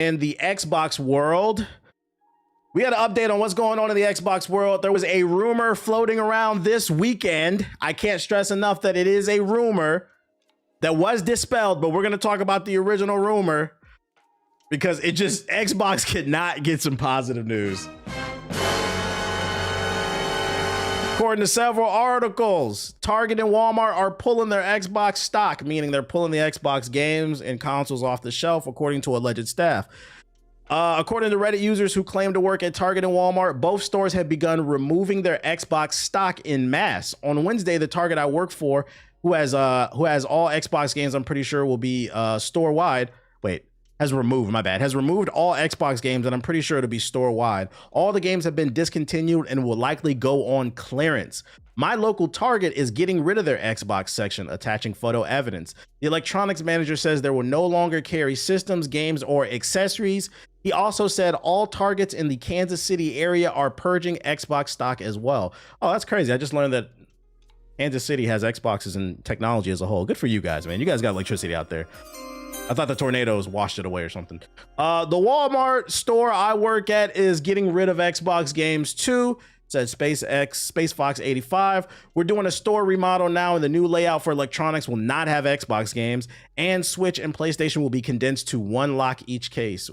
in the Xbox world. We got an update on what's going on in the Xbox world. There was a rumor floating around this weekend. I can't stress enough that it is a rumor that was dispelled, but we're going to talk about the original rumor because Xbox could not get some positive news. According to several articles, Target and Walmart are pulling their Xbox stock, meaning they're pulling the Xbox games and consoles off the shelf, according to alleged staff. According to Reddit users who claim to work at Target and Walmart, both stores have begun removing their Xbox stock in mass. On Wednesday, the Target I work for, who has all Xbox games, I'm pretty sure will be store-wide. Has removed all Xbox games, and I'm pretty sure it'll be store-wide. All the games have been discontinued and will likely go on clearance. My local Target is getting rid of their Xbox section, attaching photo evidence. The electronics manager says there will no longer carry systems, games, or accessories. He also said all Targets in the Kansas City area are purging Xbox stock as well. Oh, that's crazy. I just learned that Kansas City has Xboxes and technology as a whole. Good for you guys, man. You guys got electricity out there. I thought the tornadoes washed it away or something. The Walmart store I work at is getting rid of Xbox games too, said SpaceFox85. We're doing a store remodel now, and the new layout for electronics will not have Xbox games, and Switch and PlayStation will be condensed to one lock each case.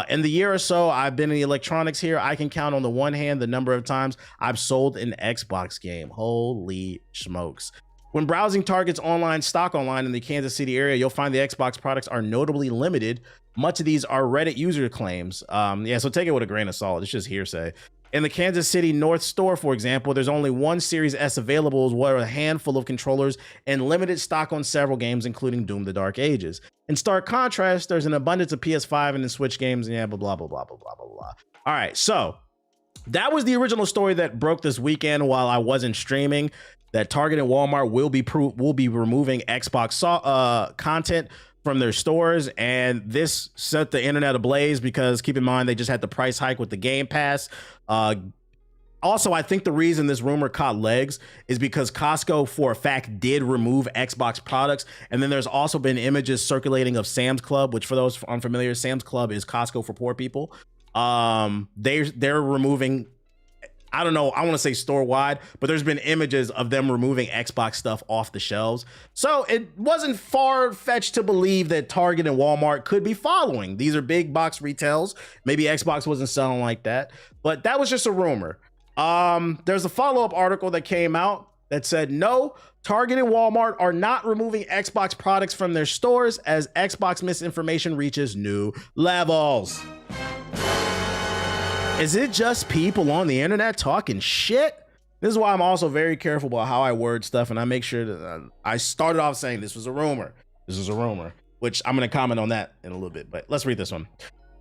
In the year or so I've been in the electronics here, I can count on the one hand the number of times I've sold an Xbox game. Holy smokes. When browsing Target's stock online in the Kansas City area, you'll find the Xbox products are notably limited. Much of these are Reddit user claims. So take it with a grain of salt. It's just hearsay. In the Kansas City North store, for example, there's only one Series S available, as well as a handful of controllers and limited stock on several games, including Doom: The Dark Ages. In stark contrast, there's an abundance of PS5 and the Switch games, and blah, blah, blah, blah, blah, blah, blah. All right, so that was the original story that broke this weekend while I wasn't streaming, that Target and Walmart will be removing Xbox content from their stores, and this set the internet ablaze because keep in mind they just had the price hike with the Game Pass. Also, I think the reason this rumor caught legs is because Costco for a fact did remove Xbox products, and then there's also been images circulating of Sam's Club, which for those unfamiliar, Sam's Club is Costco for poor people. They're removing, I don't know, I want to say store-wide, but there's been images of them removing Xbox stuff off the shelves. So it wasn't far-fetched to believe that Target and Walmart could be following. These are big box retails. Maybe Xbox wasn't selling like that, but that was just a rumor. There's a follow-up article that came out that said, no, Target and Walmart are not removing Xbox products from their stores as Xbox misinformation reaches new levels. Is it just people on the internet talking shit? This is why I'm also very careful about how I word stuff, and I make sure that I started off saying this was a rumor. This is a rumor, which I'm going to comment on that in a little bit, but let's read this one.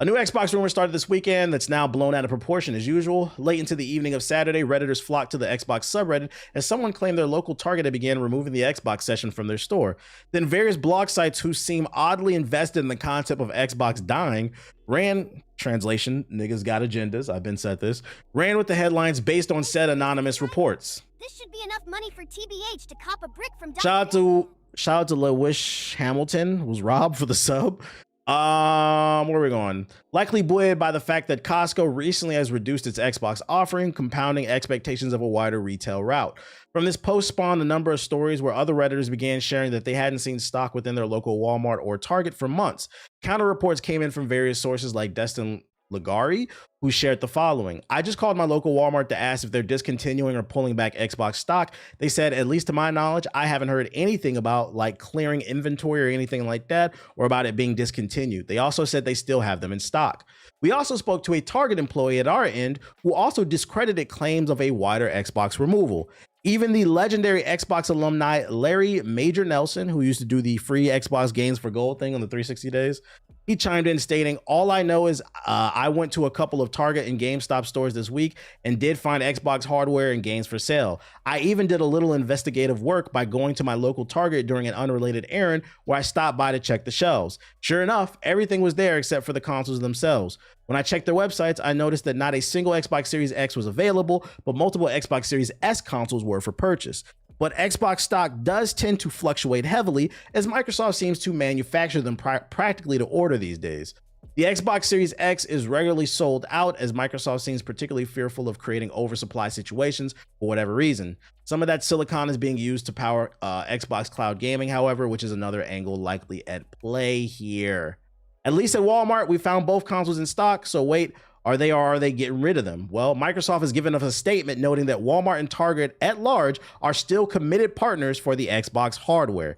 A new Xbox rumor started this weekend that's now blown out of proportion as usual. Late into the evening of Saturday, Redditors flocked to the Xbox subreddit as someone claimed their local Target had began removing the Xbox section from their store. Then various blog sites who seem oddly invested in the concept of Xbox dying ran, translation, niggas got agendas, I've been said this, ran with the headlines based on said anonymous reports. This should be enough money for TBH to cop a brick from Shout out to LeWish Hamilton, who's robbed for the sub. Where are we going? Likely buoyed by the fact that Costco recently has reduced its Xbox offering, compounding expectations of a wider retail route. From this post spawned a number of stories where other Redditors began sharing that they hadn't seen stock within their local Walmart or Target for months. Counter reports came in from various sources like Destin Ligari, who shared the following. I just called my local Walmart to ask if they're discontinuing or pulling back Xbox stock. They said, at least to my knowledge, I haven't heard anything about like clearing inventory or anything like that, or about it being discontinued. They also said they still have them in stock. We also spoke to a Target employee at our end who also discredited claims of a wider Xbox removal. Even the legendary Xbox alumni Larry Major Nelson, who used to do the free Xbox games for gold thing on the 360 days, he chimed in stating, all I know is I went to a couple of Target and GameStop stores this week and did find Xbox hardware and games for sale. I even did a little investigative work by going to my local Target during an unrelated errand where I stopped by to check the shelves. Sure enough, everything was there except for the consoles themselves. When I checked their websites, I noticed that not a single Xbox Series X was available, but multiple Xbox Series S consoles were for purchase. But Xbox stock does tend to fluctuate heavily as Microsoft seems to manufacture them practically to order these days. The Xbox Series X is regularly sold out as Microsoft seems particularly fearful of creating oversupply situations for whatever reason. Some of that silicon is being used to power Xbox Cloud Gaming, however, which is another angle likely at play here. At least at Walmart, we found both consoles in stock, so wait, are they getting rid of them? Well, Microsoft has given us a statement noting that Walmart and Target at large are still committed partners for the Xbox hardware.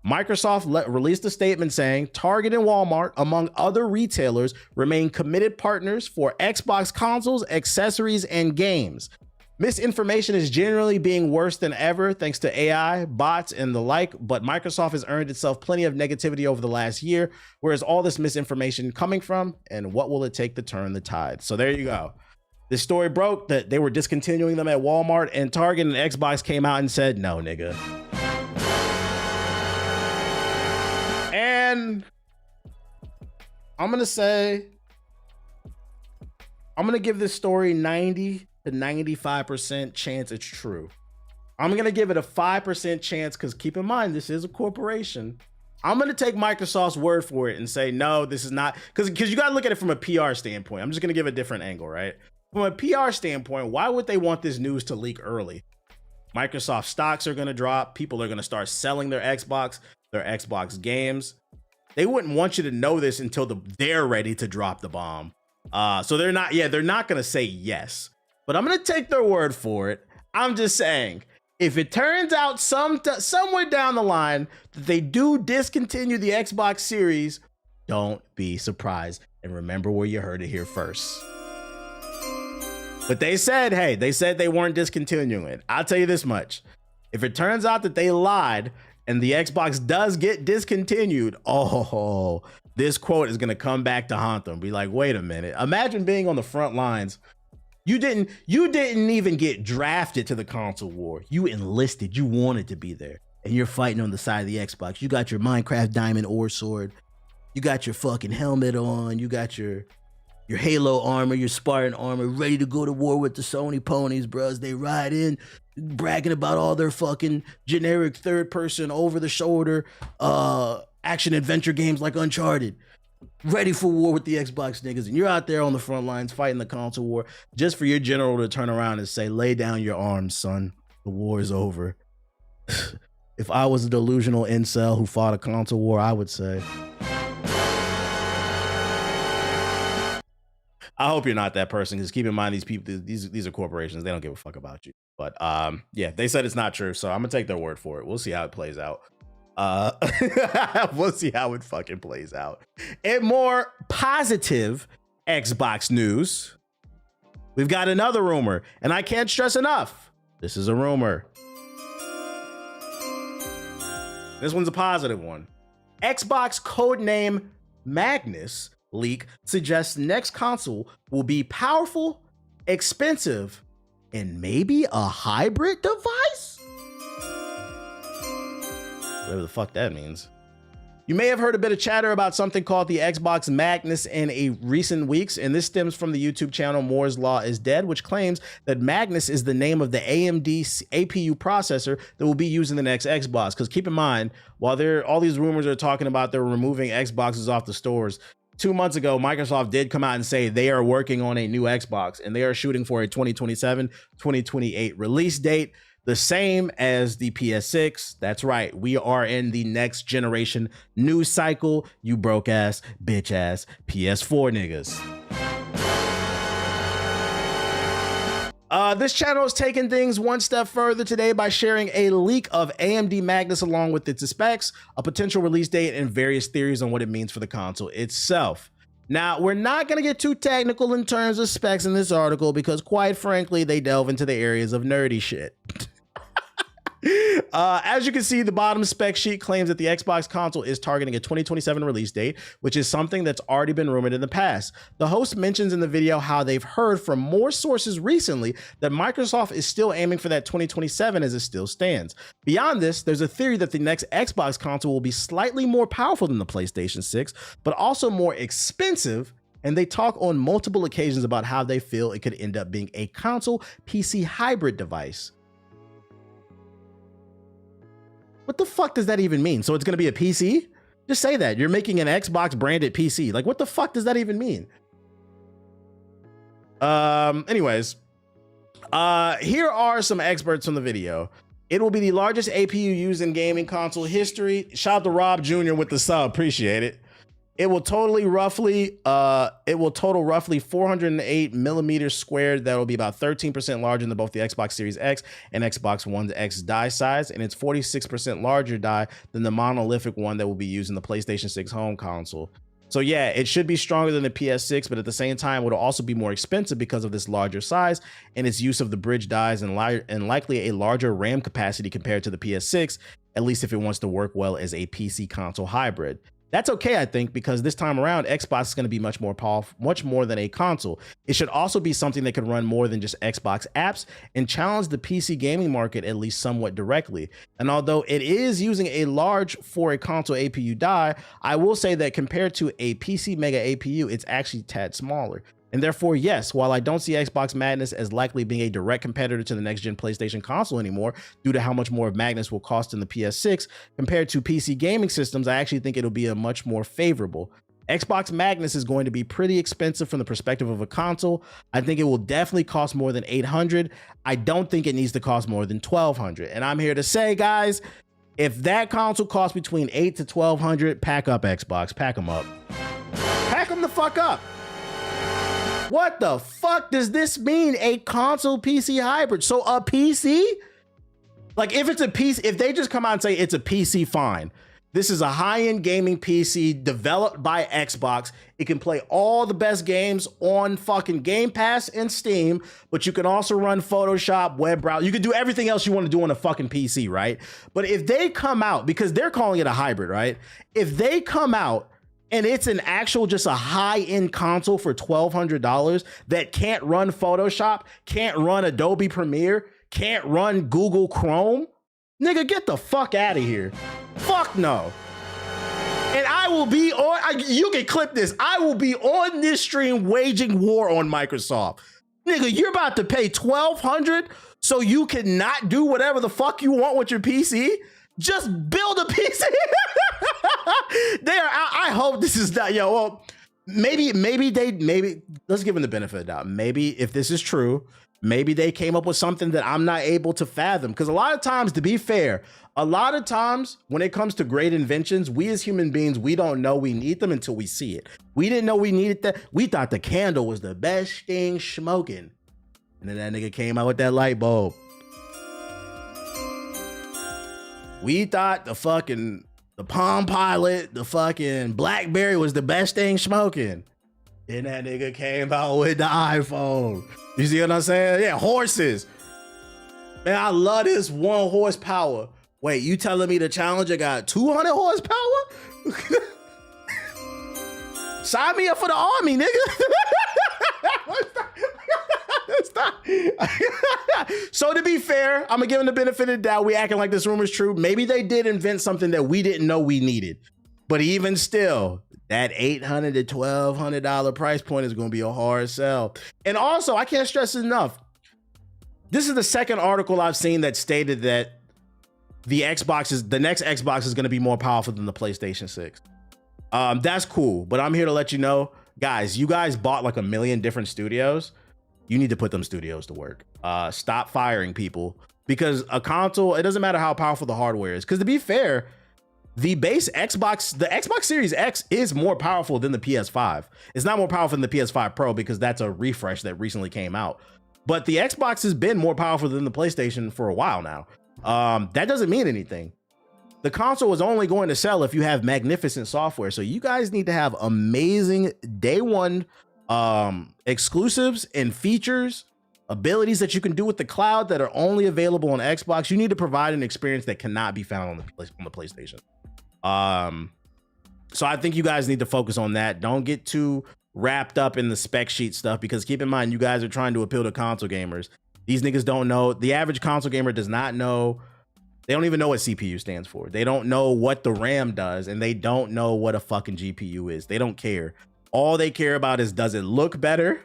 Microsoft released a statement saying Target and Walmart, among other retailers, remain committed partners for Xbox consoles, accessories, and games. Misinformation is generally being worse than ever thanks to AI, bots, and the like, but Microsoft has earned itself plenty of negativity over the last year. Where's all this misinformation coming from, and what will it take to turn the tide? So there you go. This story broke that they were discontinuing them at Walmart and Target, and Xbox came out and said, no, nigga. And I'm going to give this story 90 to 95% chance it's true. I'm going to give it a 5% chance because keep in mind, this is a corporation. I'm going to take Microsoft's word for it and say, no, this is not, because you got to look at it from a PR standpoint. I'm just going to give a different angle, right? From a PR standpoint, why would they want this news to leak early? Microsoft stocks are going to drop. People are going to start selling their Xbox games. They wouldn't want you to know this until they're ready to drop the bomb. So they're not going to say yes, but I'm going to take their word for it. I'm just saying, if it turns out somewhere down the line that they do discontinue the Xbox Series, don't be surprised. And remember where you heard it here first. But they said they weren't discontinuing it. I'll tell you this much. If it turns out that they lied and the Xbox does get discontinued, oh, this quote is going to come back to haunt them. Be like, wait a minute. Imagine being on the front lines. You didn't even get drafted to the console war. You enlisted. You wanted to be there. And you're fighting on the side of the Xbox. You got your Minecraft diamond ore sword. You got your fucking helmet on. You got your Halo armor, your Spartan armor, ready to go to war with the Sony ponies, bros. They ride in, bragging about all their fucking generic third-person, over-the-shoulder action-adventure games like Uncharted. Ready for war with the Xbox niggas. And you're out there on the front lines fighting the console war just for your general to turn around and say, lay down your arms, son. The war is over. If I was a delusional incel who fought a console war, I would say... I hope you're not that person, because keep in mind, these people, these are corporations. They don't give a fuck about you. But yeah, they said it's not true, so I'm gonna take their word for it. We'll see how it plays out. We'll see how it fucking plays out. In more positive Xbox news, we've got another rumor, and I can't stress enough, this is a rumor. This one's a positive one. Xbox codename Magnus leak suggests next console will be powerful, expensive, and maybe a hybrid device? Whatever the fuck that means. You may have heard a bit of chatter about something called the Xbox Magnus in recent weeks, and this stems from the YouTube channel Moore's Law is Dead, which claims that Magnus is the name of the AMD APU processor that will be used in the next Xbox. Because keep in mind, while all these rumors are talking about they're removing Xboxes off the stores, 2 months ago, Microsoft did come out and say they are working on a new Xbox, and they are shooting for a 2027, 2028 release date. The same as the PS6. That's right. We are in the next generation news cycle. You broke ass, bitch ass PS4 niggas. This channel is taking things one step further today by sharing a leak of AMD Magnus along with its specs, a potential release date, and various theories on what it means for the console itself. Now, we're not going to get too technical in terms of specs in this article because, quite frankly, they delve into the areas of nerdy shit. As you can see, the bottom spec sheet claims that the Xbox console is targeting a 2027 release date, which is something that's already been rumored in the past. The host mentions in the video how they've heard from more sources recently that Microsoft is still aiming for that 2027 as it still stands. Beyond this, there's a theory that the next Xbox console will be slightly more powerful than the PlayStation 6, but also more expensive. And they talk on multiple occasions about how they feel it could end up being a console PC hybrid device. What the fuck does that even mean? So it's going to be a PC? Just say that. You're making an Xbox branded PC. Like, what the fuck does that even mean? Anyways, here are some experts from the video. It will be the largest APU used in gaming console history. Shout out to Rob Jr. with the sub. Appreciate it. It will total roughly 408 millimeters squared. That will be about 13% larger than both the Xbox Series X and Xbox One X die size, and it's 46% larger die than the monolithic one that will be used in the PlayStation 6 home console. So yeah, it should be stronger than the PS6, but at the same time, it will also be more expensive because of this larger size and its use of the bridge dies and likely a larger RAM capacity compared to the PS6, at least if it wants to work well as a PC console hybrid. That's okay, I think, because this time around, Xbox is going to be much more powerful, much more than a console. It should also be something that could run more than just Xbox apps and challenge the PC gaming market at least somewhat directly. And although it is using a large for a console APU die, I will say that compared to a PC Mega APU, it's actually a tad smaller. And therefore, yes, while I don't see Xbox Magnus as likely being a direct competitor to the next-gen PlayStation console anymore, due to how much more of Magnus will cost in the PS6, compared to PC gaming systems, I actually think it'll be a much more favorable. Xbox Magnus is going to be pretty expensive from the perspective of a console. I think it will definitely cost more than $800. I don't think it needs to cost more than $1,200. And I'm here to say, guys, if that console costs between $800 to $1,200, pack up Xbox, pack them up. Pack them the fuck up. What the fuck does this mean? A console PC hybrid? So a PC? Like if it's a PC, if they just come out and say it's a PC, fine. This is a high-end gaming PC developed by Xbox. It can play all the best games on fucking Game Pass and Steam, but you can also run Photoshop, web browser. You can do everything else you want to do on a fucking PC, right? But if they come out, because they're calling it a hybrid, right? If they come out and it's an actual, just a high-end console for $1,200 that can't run Photoshop, can't run Adobe Premiere, can't run Google Chrome, nigga, get the fuck out of here. Fuck no. And I will be on, you can clip this, I will be on this stream waging war on Microsoft. Nigga, you're about to pay $1,200 so you cannot do whatever the fuck you want with your PC? Just build a PC. I hope this is not, well, maybe let's give them the benefit of the doubt. Maybe if this is true, maybe they came up with something that I'm not able to fathom. Because a lot of times, to be fair, a lot of times when it comes to great inventions, we as human beings, we don't know we need them until we see it. We didn't know we needed that. We thought the candle was the best thing smoking. And then that nigga came out with that light bulb. We thought the Palm Pilot, the fucking BlackBerry was the best thing smoking. Then that nigga came out with the iPhone. You see what I'm saying? Yeah, horses. Man, I love this 1 horsepower. Wait, you telling me the Challenger got 200 horsepower? Sign me up for the army, nigga. So to be fair, I'm gonna give them the benefit of the doubt. We acting like this rumor is true. Maybe they did invent something that we didn't know we needed. But even still, that $800 to $1,200 price point is gonna be a hard sell. And also, I can't stress it enough. This is the second article I've seen that stated that the next Xbox is gonna be more powerful than the PlayStation 6. That's cool, but I'm here to let you know, guys, you guys bought like 1 million different studios. You need to put them studios to work. Stop firing people, because a console, it doesn't matter how powerful the hardware is. Because to be fair, the base Xbox, the Xbox Series X is more powerful than the PS5. It's not more powerful than the PS5 Pro because that's a refresh that recently came out. But the Xbox has been more powerful than the PlayStation for a while now. That doesn't mean anything. The console is only going to sell if you have magnificent software. So you guys need to have amazing day one exclusives and features, abilities that you can do with the cloud that are only available on Xbox. You need to provide an experience that cannot be found on the PlayStation. So I think you guys need to focus on that. Don't get too wrapped up in the spec sheet stuff, because keep in mind, you guys are trying to appeal to console gamers. These niggas don't know. The average console gamer does not know. They don't even know what CPU stands for. They don't know what the RAM does, and they don't know what a fucking GPU is. They don't care. All they care about is, does it look better?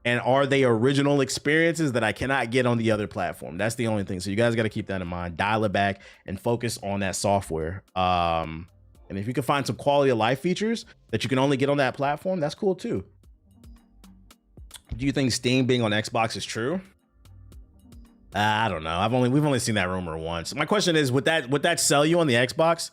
And are they original experiences that I cannot get on the other platform? That's the only thing. So you guys got to keep that in mind. Dial it back and focus on that software. And And if you can find some quality of life features that you can only get on that platform, that's cool too. Do you think Steam being on Xbox is true? I don't know. We've only seen that rumor once. My question is, would that sell you on the Xbox?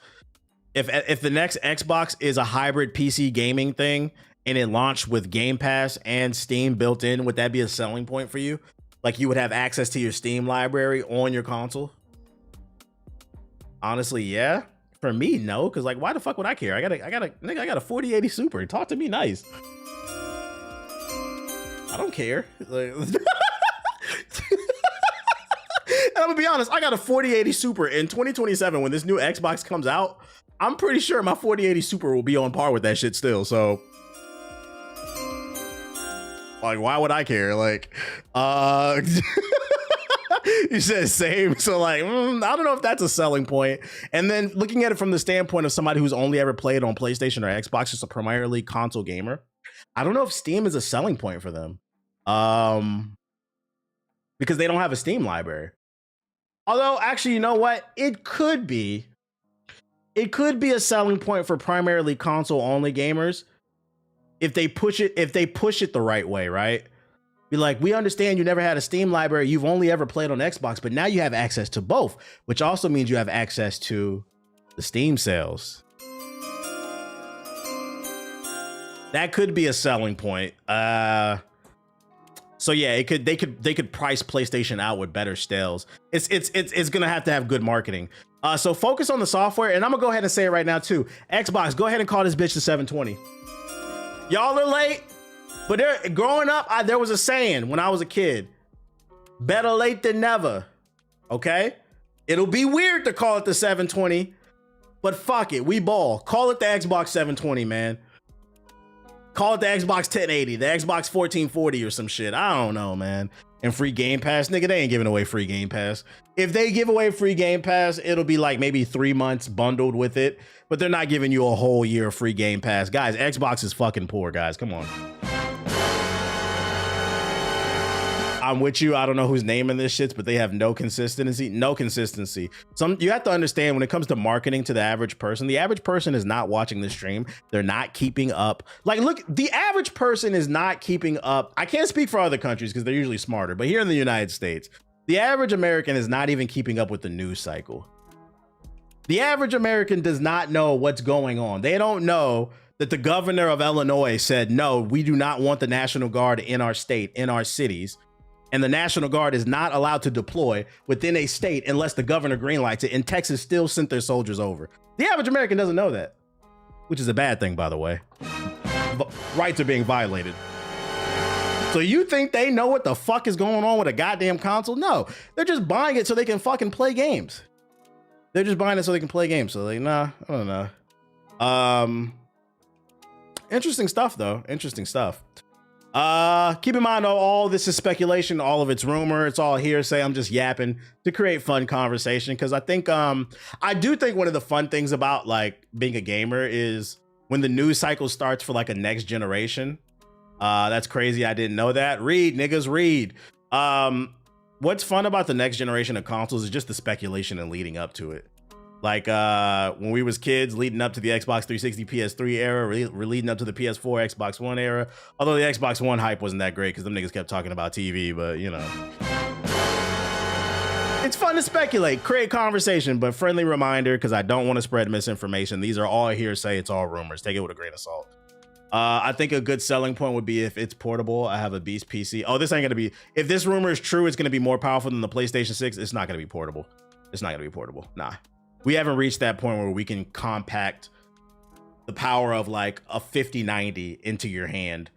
If the next Xbox is a hybrid PC gaming thing and it launched with Game Pass and Steam built in, would that be a selling point for you? Like you would have access to your Steam library on your console? Honestly, yeah. For me, no, because like, why the fuck would I care? I got a 4080 Super. Talk to me nice. I don't care. Like, and I'm gonna be honest, I got a 4080 Super in 2027. When this new Xbox comes out, I'm pretty sure my 4080 Super will be on par with that shit still. So, like, why would I care? Like, you said same. So, like, I don't know if that's a selling point. And then looking at it from the standpoint of somebody who's only ever played on PlayStation or Xbox, just a primarily console gamer, I don't know if Steam is a selling point for them. Because they don't have a Steam library. Although, actually, you know what? It could be a selling point for primarily console only gamers if they push it the right way, right? Be like, we understand you never had a Steam library, you've only ever played on Xbox, but now you have access to both, which also means you have access to the Steam sales. That could be a selling point. So yeah, they could price PlayStation out with better sales. It's gonna have to have good marketing. So focus on the software, and I'm gonna go ahead and say it right now too. Xbox, go ahead and call this bitch the 720. Y'all are late, but growing up, there was a saying when I was a kid: better late than never. Okay, it'll be weird to call it the 720, but fuck it, we ball. Call it the Xbox 720, man. Call it the Xbox 1080, the Xbox 1440 or some shit. I don't know, man. And free Game Pass, nigga, they ain't giving away free Game Pass. If they give away free Game Pass, it'll be like maybe 3 months bundled with it, but they're not giving you a whole year of free Game Pass. Guys, Xbox is fucking poor, guys. Come on. I'm with you. I don't know who's naming this shit, but they have no consistency. No consistency. You have to understand when it comes to marketing to the average person is not watching the stream. They're not keeping up. Like, look, the average person is not keeping up. I can't speak for other countries because they're usually smarter, but here in the United States, the average American is not even keeping up with the news cycle. The average American does not know what's going on. They don't know that the governor of Illinois said, no, we do not want the National Guard in our state, in our cities. And the National Guard is not allowed to deploy within a state unless the governor greenlights it. And Texas still sent their soldiers over. The average American doesn't know that, which is a bad thing, by the way. Rights are being violated. So you think they know what the fuck is going on with a goddamn console? No, they're just buying it so they can fucking play games. They're just buying it so they can play games. So like, nah, I don't know. Interesting stuff, though. Interesting stuff. Keep in mind, all this is speculation, all of it's rumor, it's all hearsay. I'm just yapping to create fun conversation because I think I do think one of the fun things about like being a gamer is when the news cycle starts for like a next generation. That's crazy. I didn't know that. Read, niggas, read. What's fun about the next generation of consoles is just the speculation and leading up to it. Like when we was kids, leading up to the Xbox 360, PS3 era, we're leading up to the PS4, Xbox One era. Although the Xbox One hype wasn't that great because them niggas kept talking about TV, but you know. It's fun to speculate, create conversation, but friendly reminder, because I don't want to spread misinformation. These are all hearsay, it's all rumors. Take it with a grain of salt. I think a good selling point would be if it's portable. I have a beast PC. Oh, this ain't gonna be, if this rumor is true, it's gonna be more powerful than the PlayStation 6. It's not gonna be portable. It's not gonna be portable. Nah. We haven't reached that point where we can compact the power of like a 5090 into your hand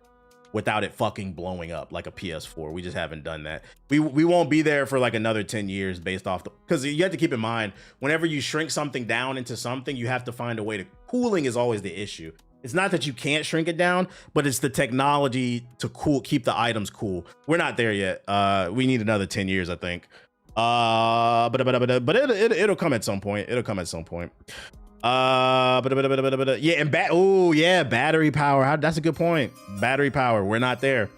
without it fucking blowing up like a PS4. We just haven't done that. We won't be there for like another 10 years based off the, because you have to keep in mind, whenever you shrink something down into something, you have to find a way to, cooling is always the issue. It's not that you can't shrink it down, but it's the technology to keep the items cool. We're not there yet. We need another 10 years, I think. But it'll come at some point. It'll come at some point. Yeah, and battery power. That's a good point. Battery power. We're not there.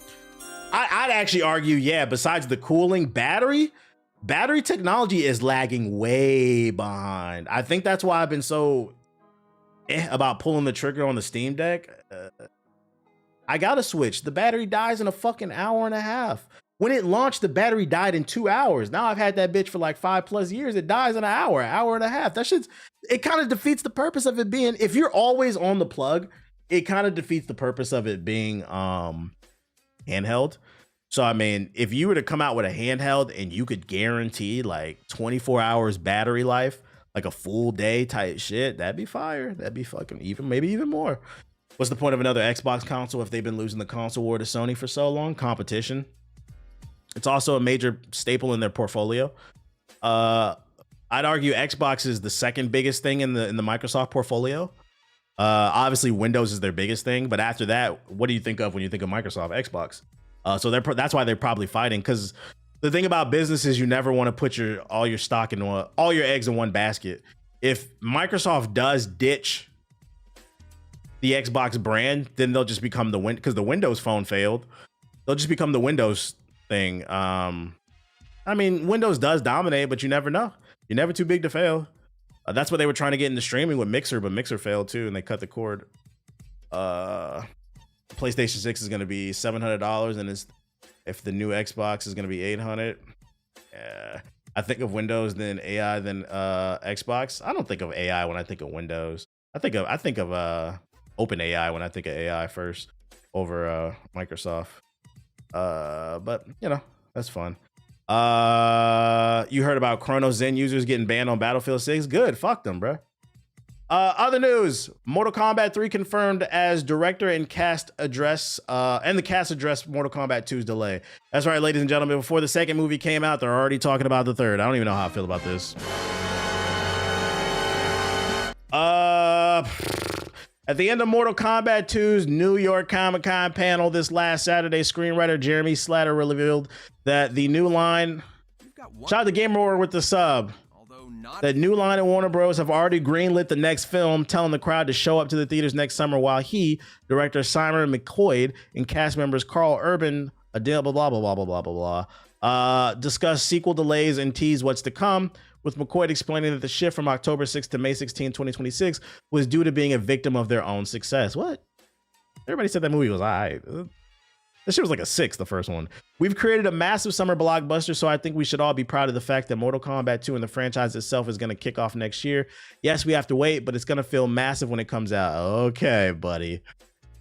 I'd actually argue, yeah, besides the cooling, battery technology is lagging way behind. I think that's why I've been so about pulling the trigger on the Steam Deck. I got a Switch. The battery dies in a fucking hour and a half. When it launched, the battery died in 2 hours. Now I've had that bitch for like 5+ years. It dies in an hour and a half. That shit's, it kind of defeats the purpose of it being, if you're always on the plug, it kind of defeats the purpose of it being handheld. So, I mean, if you were to come out with a handheld and you could guarantee like 24 hours battery life, like a full day type shit, that'd be fire. That'd be fucking maybe even more. What's the point of another Xbox console if they've been losing the console war to Sony for so long? Competition. It's also a major staple in their portfolio. I'd argue Xbox is the second biggest thing in the Microsoft portfolio. Obviously, Windows is their biggest thing, but after that, what do you think of when you think of Microsoft? Xbox. So that's why they're probably fighting, because the thing about business is you never want to put all your stock in all your eggs in one basket. If Microsoft does ditch the Xbox brand, then they'll just become because the Windows Phone failed. They'll just become the Windows thing. I mean, Windows does dominate, but you never know. You're never too big to fail. That's what they were trying to get into streaming with Mixer, but Mixer failed too, and they cut the cord. PlayStation 6 is going to be $700, and if the new Xbox is going to be $800. I think of Windows, then AI, then Xbox. I don't think of AI when I think of Windows. I think of Open AI when I think of AI first over Microsoft. But you know, that's fun. You heard about Chrono Zen users getting banned on Battlefield 6? Good, fuck them, bro. Other news: Mortal Kombat 3 confirmed as director and cast address, and the cast addressed Mortal Kombat 2's delay. That's right, ladies and gentlemen. Before the second movie came out, they're already talking about the third. I don't even know how I feel about this. At the end of Mortal Kombat 2's New York Comic-Con panel this last Saturday, screenwriter Jeremy Slatter revealed that the new line, shout out to Game Roar with the sub, that new line at Warner Bros. Have already greenlit the next film, telling the crowd to show up to the theaters next summer, while director Simon McQuoid, and cast members Carl Urban, blah, blah, blah, blah, blah, blah, blah, blah, discuss sequel delays and tease what's to come, with McQuoid explaining that the shift from October 6th to May 16, 2026 was due to being a victim of their own success. What? Everybody said that movie was all right. This shit was like a 6, the first one. We've created a massive summer blockbuster, so I think we should all be proud of the fact that Mortal Kombat 2 and the franchise itself is going to kick off next year. Yes, we have to wait, but it's going to feel massive when it comes out. Okay, buddy.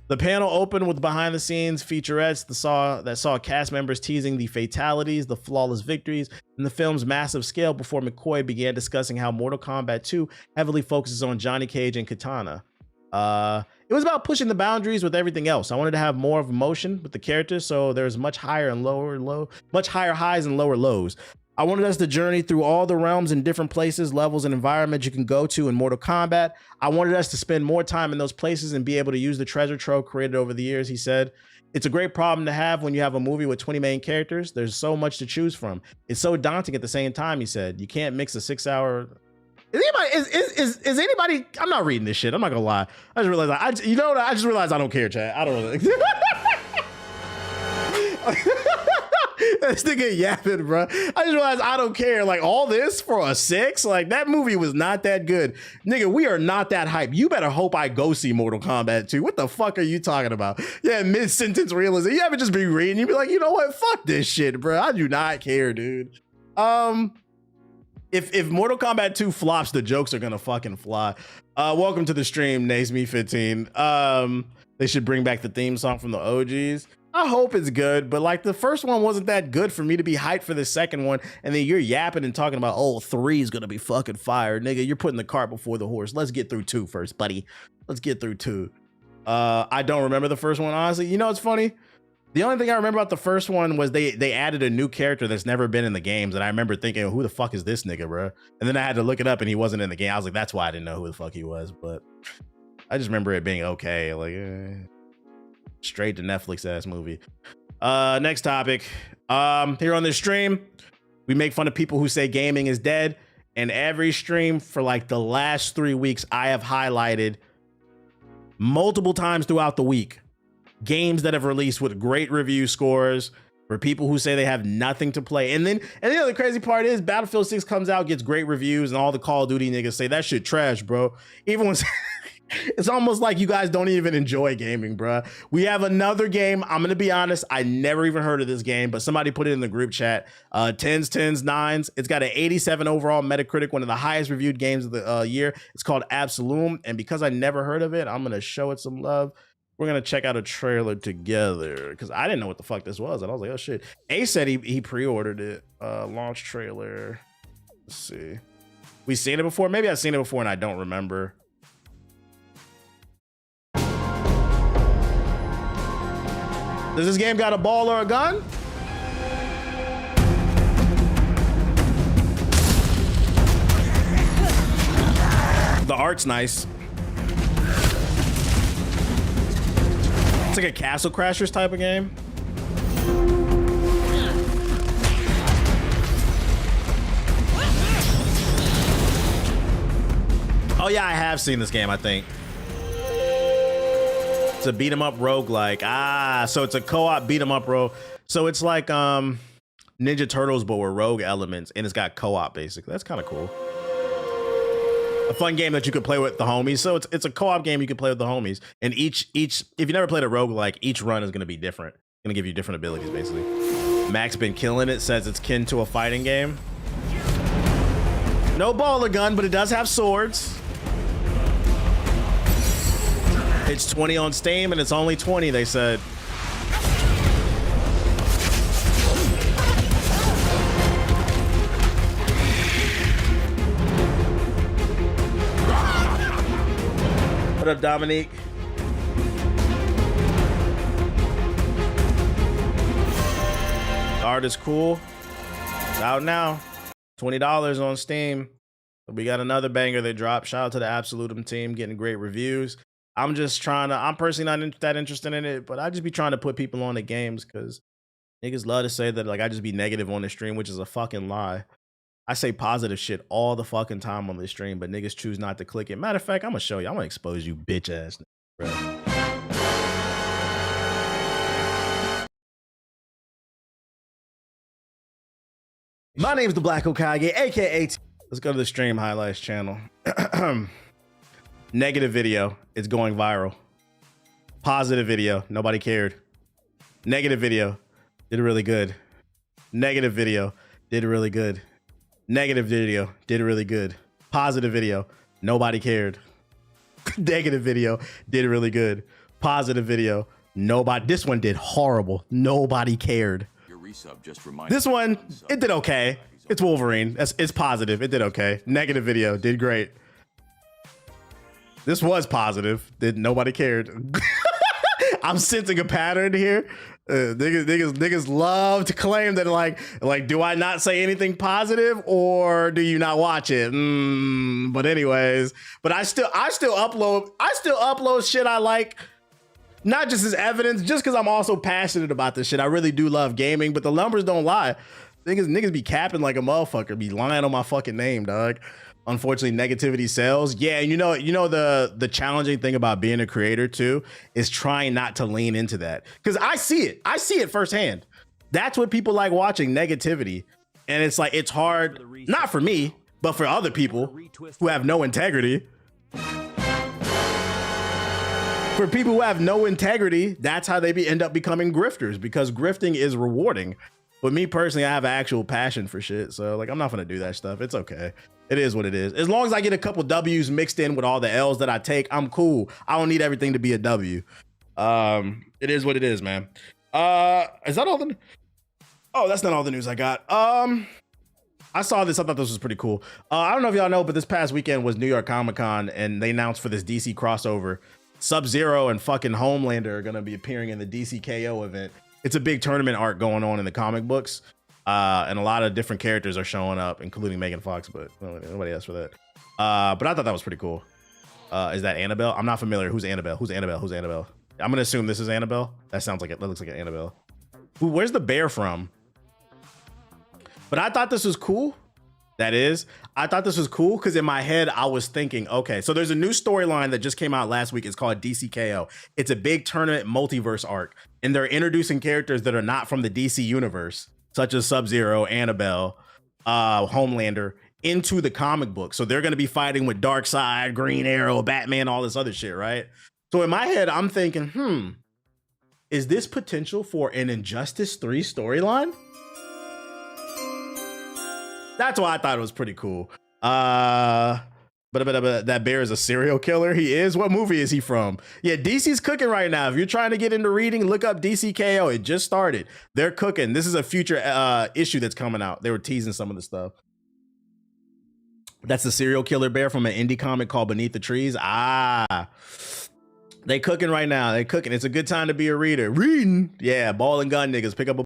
The panel opened with behind-the-scenes featurettes that saw cast members teasing the fatalities, the flawless victories, and the film's massive scale before McCoy began discussing how Mortal Kombat 2 heavily focuses on Johnny Cage and Katana. It was about pushing the boundaries with everything else. I wanted to have more of emotion with the characters, so there's much higher highs and lower lows. I wanted us to journey through all the realms and different places, levels, and environments you can go to in Mortal Kombat. I wanted us to spend more time in those places and be able to use the treasure trove created over the years, he said. It's a great problem to have when you have a movie with 20 main characters. There's so much to choose from. It's so daunting at the same time, he said. You can't mix a 6-hour... Is anybody... I'm not reading this shit. I'm not gonna lie. I just realized... I just realized I don't care, chat. I don't really... This nigga yapping, bro. I just realized I don't care. Like, all this for a 6? Like, that movie was not that good. Nigga, we are not that hype. You better hope I go see Mortal Kombat 2. What the fuck are you talking about? Yeah, mid-sentence realism. You ever just be reading, you be like, you know what? Fuck this shit, bro. I do not care, dude. If Mortal Kombat 2 flops, the jokes are gonna fucking fly. Welcome to the stream, NaceMe15. They should bring back the theme song from the OGs. I hope it's good, but like the first one wasn't that good for me to be hyped for the second one, and then you're yapping and talking about, oh, 3 is gonna be fucking fire. Nigga, you're putting the cart before the horse. Let's get through 2 first, buddy. Let's get through 2. I don't remember the first one, honestly. You know what's funny? The only thing I remember about the first one was they added a new character that's never been in the games, and I remember thinking, who the fuck is this nigga, bro? And then I had to look it up, and he wasn't in the game. I was like, that's why I didn't know who the fuck he was, but I just remember it being okay. Like, straight to Netflix ass movie. Next topic. Here on this stream, we make fun of people who say gaming is dead, and every stream for like the last 3 weeks, I have highlighted multiple times throughout the week games that have released with great review scores for people who say they have nothing to play. And the other crazy part is Battlefield 6 comes out, gets great reviews, and all the Call of Duty niggas say that shit trash, bro. Even when It's almost like you guys don't even enjoy gaming, bruh. We have another game. I'm gonna be honest, I never even heard of this game, but somebody put it in the group chat. 10s, 9s. It's got an 87 overall Metacritic, one of the highest reviewed games of the year. It's called Absolum, and because I never heard of it, I'm gonna show it some love. We're gonna check out a trailer together because I didn't know what the fuck this was, and I was like, oh shit. Ace said he pre-ordered it. Launch trailer. Let's see. We seen it before? Maybe I've seen it before and I don't remember. Does this game got a ball or a gun? The art's nice. It's like a Castle Crashers type of game. Oh yeah, I have seen this game, I think. It's a beat 'em up roguelike. Ah, so it's a co-op beat 'em up rogue. So it's like Ninja Turtles, but with rogue elements, and it's got co-op basically. That's kind of cool. A fun game that you could play with the homies. So it's a co-op game you can play with the homies. And each if you never played a roguelike, each run is gonna be different. Gonna give you different abilities basically. Max been killing it, says it's kin to a fighting game. No ball or gun, but it does have swords. It's 20 on Steam and it's only 20, they said. What up, Dominique? The art is cool. It's out now. $20 on Steam. We got another banger that dropped. Shout out to the Absolutum team getting great reviews. I'm personally not that interested in it, but I just be trying to put people on the games because niggas love to say that like I just be negative on the stream, which is a fucking lie. I say positive shit all the fucking time on this stream, but niggas choose not to click it. Matter of fact, I'm gonna show you. I'm gonna expose you, bitch ass nigga, bro. My name's the Black Okage, aka Let's go to the stream highlights channel. Negative video, it's going viral. Positive video, nobody cared. Negative video, did really good. Negative video, did really good. Negative video, did really good. Positive video, nobody cared. Negative video, did really good. Positive video, nobody. This one did horrible. Nobody cared. This one, it did okay. It's Wolverine. It's positive. It did okay. Negative video, did great. This was positive. Nobody cared. I'm sensing a pattern here. Niggas love to claim that like, do I not say anything positive or do you not watch it? But anyways, but I still upload shit I like, not just as evidence, just because I'm also passionate about this shit. I really do love gaming, but the numbers don't lie. Niggas be capping like a motherfucker, be lying on my fucking name, dog. Unfortunately, negativity sells. Yeah, and you know the challenging thing about being a creator too is trying not to lean into that. Because I see it firsthand. That's what people like watching, negativity. And it's like, it's hard, not for me, but for other people who have no integrity. For people who have no integrity, that's how they end up becoming grifters, because grifting is rewarding. But me personally, I have an actual passion for shit. So like, I'm not gonna do that stuff. It's okay. It is what it is. As long as I get a couple W's mixed in with all the L's that I take, I'm cool. I don't need everything to be a W. It is what it is, man. Is that all the... Oh, that's not all the news I got. I saw this. I thought this was pretty cool. I don't know if y'all know, but this past weekend was New York Comic Con, and they announced for this DC crossover, Sub-Zero and fucking Homelander are gonna be appearing in the DC KO event. It's a big tournament arc going on in the comic books. And a lot of different characters are showing up, including Megan Fox, but nobody asked for that. But I thought that was pretty cool. Is that Annabelle? I'm not familiar. Who's Annabelle? Who's Annabelle? Who's Annabelle? I'm gonna assume this is Annabelle. That sounds like it. That looks like an Annabelle. Where's the bear from? But I thought this was cool. I thought this was cool because in my head I was thinking, okay, so there's a new storyline that just came out last week. It's called DCKO. It's a big tournament multiverse arc, and they're introducing characters that are not from the DC universe, such as Sub-Zero, Annabelle, Homelander, into the comic book. So they're going to be fighting with Darkseid, Green Arrow, Batman, all this other shit, right? So in my head, I'm thinking, is this potential for an Injustice 3 storyline? That's why I thought it was pretty cool. But that bear is a serial killer. He is. What movie is he from? Yeah, DC's cooking right now. If you're trying to get into reading, look up DCKO. It just started. They're cooking. This is a future issue that's coming out. They were teasing some of the stuff. That's the serial killer bear from an indie comic called Beneath the Trees. They cooking right now. They cooking. It's a good time to be a reader. Reading. Yeah, ball and gun niggas. Pick up a